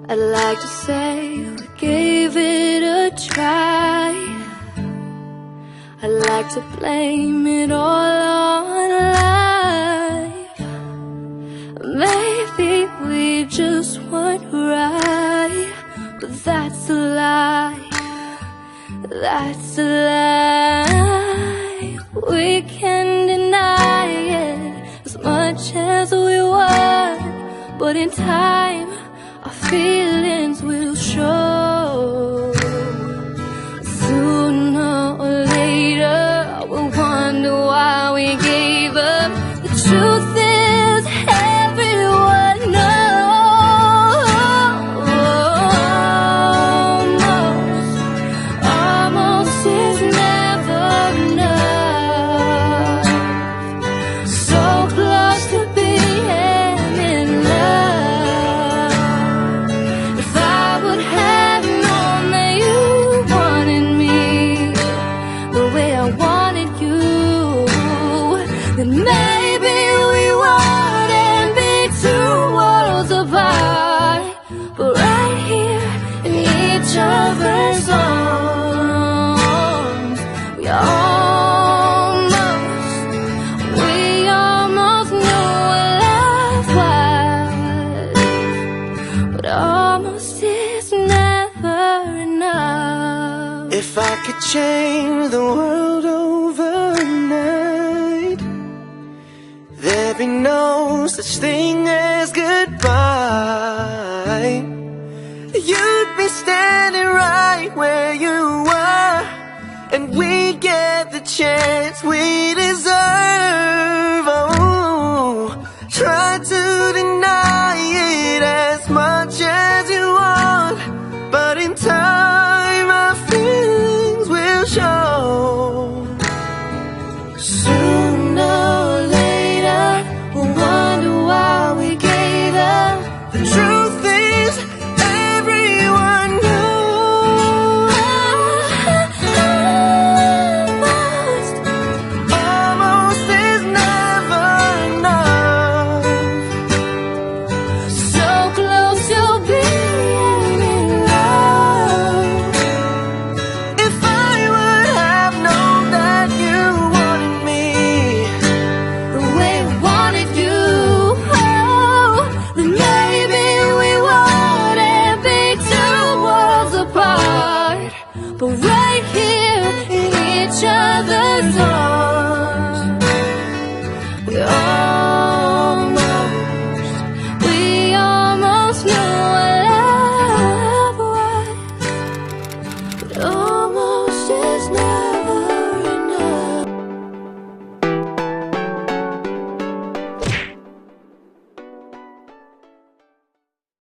I'd like to say we gave it a try. I'd like to blame it all on life. Maybe we just weren't right, but that's a lie. That's a lie. We can deny it as much as we want, but in time our feelings will show. Sooner or later we'll wonder why we gave up. The truth is everyone knows. Almost is never enough. So close to being in love. If I would have known that you wanted me the way I wanted you, then maybe we wouldn't be two worlds apart, but right here in each other's arms. We almost knew what love was, but almost is never enough. If I could change the world overnight, there'd be no such thing as goodbye. You'd be standing right where you are, and we get the chance we deserve. Oh, try to deny it as much as you want, but in time our feelings will show. Sooner or later we'll wonder why we gave up. The truth is everyone knows. Almost is never enough. So close to being in love. If I would have known that you wanted me The way I wanted you, oh, then maybe we wouldn't be two worlds apart, but right